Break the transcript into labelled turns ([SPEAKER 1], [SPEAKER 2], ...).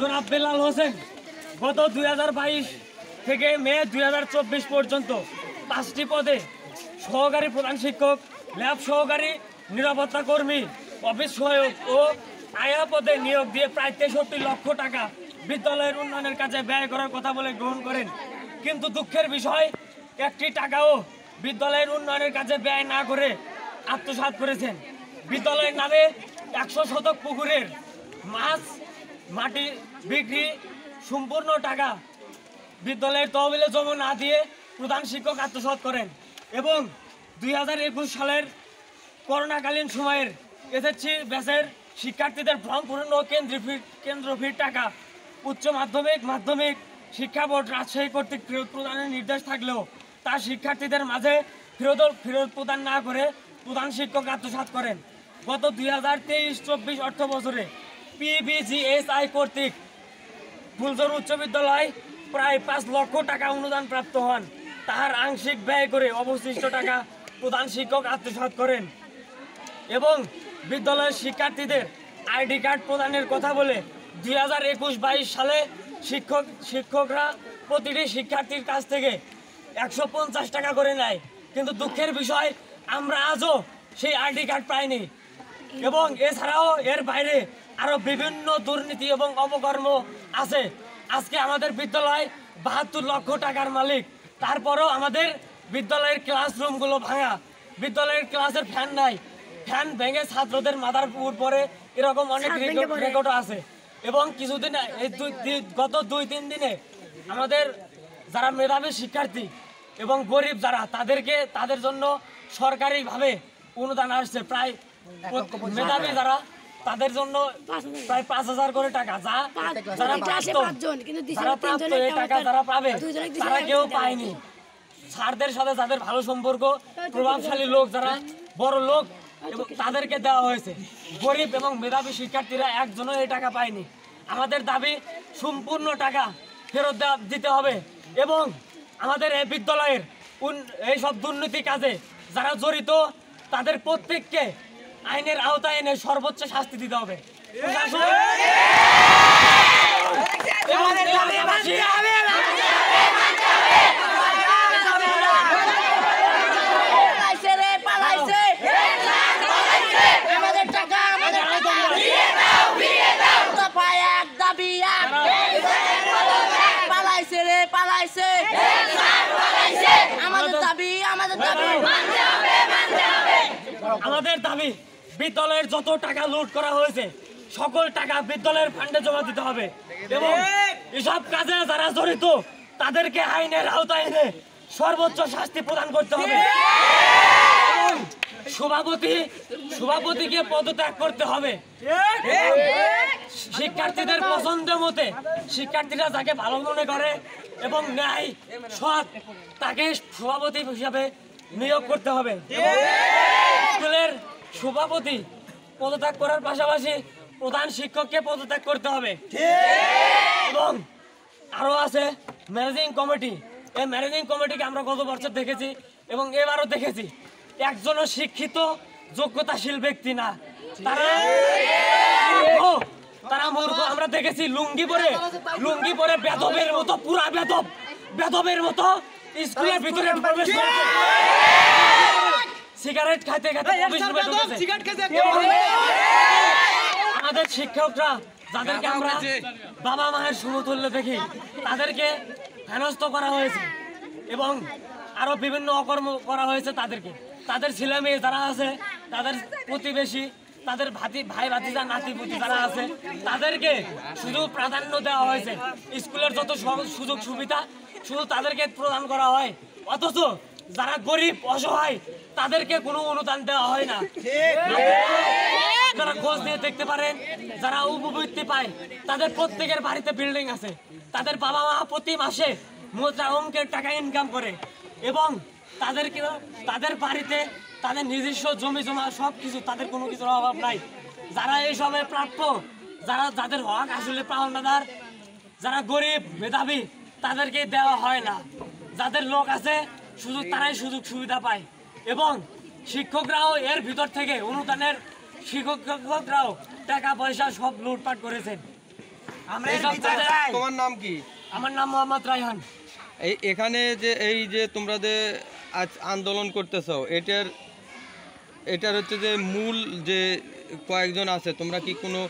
[SPEAKER 1] জনাব বেলাল হোসেন গত 2022 থেকে মে 2024 পর্যন্ত 5টি পদে সহকারী প্রধান শিক্ষক, ল্যাব সহকারী, নিরাপত্তা কর্মী, অফিস সহায়ক ও আয়া পদে নিয়োগ দিয়ে প্রায় 63 লক্ষ টাকা বিদ্যালয়ের উন্নয়নের কাজে ব্যয় করার কথা বলে গ্রহণ করেন। কিন্তু দুঃখের বিষয়, একটি টাকাও বিদ্যালয়ের উন্নয়নের কাজে ব্যয় না করে আত্মসাৎ করেছেন। বিদ্যালয়ের নামে 100 শতক পুকুরের মাটি বিক্রি সম্পূর্ণ টাকা বিদ্যালয়ের তহবিলে জমা না দিয়ে প্রধান শিক্ষক আত্মসাৎ করেন এবং 2021 সালের করোনাকালীন সময়ের এসএসসি ব্যাচের শিক্ষার্থীদের ফর্ম পূরণ ও কেন্দ্র ফির টাকা উচ্চ মাধ্যমিক শিক্ষা বোর্ড রাজশাহী কর্তৃক ফেরত প্রদানের নির্দেশ থাকলেও তা শিক্ষার্থীদের মাঝে ফেরত প্রদান না করে প্রধান শিক্ষক আত্মসাৎ করেন। গত 2023-24 অর্থ বছরে PBGSI কর্তৃক ফুলঝর উচ্চ বিদ্যালয় প্রায় 5 লক্ষ টাকা অনুদান প্রাপ্ত হন। তাহার আংশিক ব্যয় করে অবশিষ্ট টাকা প্রধান শিক্ষক আত্মসাৎ করেন এবং বিদ্যালয়ের শিক্ষার্থীদের আইডি কার্ড প্রদানের কথা বলে 2021-22 সালে শিক্ষকরা প্রতিটি শিক্ষার্থীর কাছ থেকে 150 টাকা করে নেয়। কিন্তু দুঃখের বিষয়, আমরা আজও সেই আইডি কার্ড পাইনি এবং এছাড়াও এর বাইরে আরও বিভিন্ন দুর্নীতি এবং অপকর্ম আছে। আজকে আমাদের বিদ্যালয় 72 লক্ষ টাকার মালিক, তারপরও আমাদের বিদ্যালয়ের ক্লাসরুমগুলো ভাঙা, বিদ্যালয়ের ক্লাসের ফ্যান নাই, ফ্যান ভেঙে ছাত্রদের মাথার উপর পড়ে, এরকম অনেক রেকর্ডও আছে। এবং কিছুদিন গত 2-3 দিনে আমাদের যারা মেধাবী শিক্ষার্থী এবং গরিব যারা তাদের জন্য সরকারিভাবে অনুদান আসছে প্রায় মেধাবী যারা তাদের জন্য প্রায় 5,000 করে টাকা, যারা প্রাপ্ত এই টাকা যারা পাবে তারা কেউ পায়নি। স্যারদের সাথে যাদের ভালো সম্পর্ক, প্রভাবশালী লোক যারা বড় লোক এবং তাদেরকে দেওয়া হয়েছে। গরিব এবং মেধাবী শিক্ষার্থীরা একজনও এই টাকা পায়নি। আমাদের দাবি সম্পূর্ণ টাকা ফেরত দিতে হবে এবং আমাদের এই বিদ্যালয়ের এইসব দুর্নীতি কাজে যারা জড়িত তাদের প্রত্যেককে আইনের আওতায় এনে সর্বোচ্চ শাস্তি দিতে হবে। আমাদের দাবি বিদ্যালয়ের যত টাকা লুট করা হয়েছে সকল টাকা বিদ্যালয়ের ফান্ডে জমা দিতে হবে এবং এসব কাজে যারা জড়িত তাদেরকে আইনের আওতায় এনে সর্বোচ্চ শাস্তি প্রদান করতে হবে। সভাপতিকে পদত্যাগ করতে হবে। শিক্ষার্থীদের পছন্দ মতে শিক্ষার্থীরা যাকে ভালো মনে করে এবং ন্যায় সৎ তাকে সভাপতি হিসাবে নিয়োগ করতে হবে। স্কুলের সভাপতি পদত্যাগ করার পাশাপাশি প্রধান শিক্ষককে পদত্যাগ করতে হবে এবং আরও আছে ম্যানেজিং কমিটি। এই ম্যানেজিং কমিটিকে আমরা গত বছর দেখেছি এবং এবারও দেখেছি একজনও শিক্ষিত যোগ্যতাশীল ব্যক্তি না, তারা মূর্খ। আমরা দেখেছি লুঙ্গি পরে বেদবের মতো, পুরা বেদবের মতো স্কুলের ভিতরে প্রবেশ করে সিগারেট খাইতে আমাদের শিক্ষকরা যাদেরকে আমরা বাবা মায়ের সমতুল্য দেখি তাদেরকে হেনস্থ করা হয়েছে এবং আরো বিভিন্ন অকর্ম করা হয়েছে তাদেরকে। তাদের ছেলে মেয়ে যারা আছে, তাদের প্রতিবেশী, তাদের ভাই ভাতিজা নাতি পুতি যারা আছে তাদেরকে শুধু প্রাধান্য দেওয়া হয়েছে। স্কুলের যত সুযোগ সুবিধা শুধু তাদেরকে প্রদান করা হয়, অথচ যারা গরিব অসহায় তাদেরকে কোনো অনুদান দেওয়া হয় না। আপনারা খোঁজ নিয়ে দেখতে পারেন, যারা উপবৃত্তি পায় তাদের প্রত্যেকের বাড়িতে বিল্ডিং আছে, তাদের বাবা মা প্রতি মাসে মোটা অঙ্কের টাকা ইনকাম করে এবং তাদের বাড়িতে তাদের নিজস্ব জমি জমা সব কিছু, তাদের কোনো কিছুর অভাব নাই। যারা এইসবে প্রাপ্য, যাদের হক আসলে পাওনাদার, যারা গরিব মেধাবী তাদেরকে দেওয়া হয় না। যাদের লোক আছে শুধু তারাই সুযোগ সুবিধা পায় এবং শিক্ষকরাও এর ভিতর থেকে অনুদানের শিক্ষকরাও টাকা পয়সা সব লুটপাট করেছেন।
[SPEAKER 2] তোমার নাম কি?
[SPEAKER 1] আমার নাম মোহাম্মদ রায়হান।
[SPEAKER 2] এখানে যে এই যে তোমরা যে আজ আন্দোলন করতেছো, এটার হচ্ছে যে মূল যে কয়েকজন আছে, তোমরা কি কোনো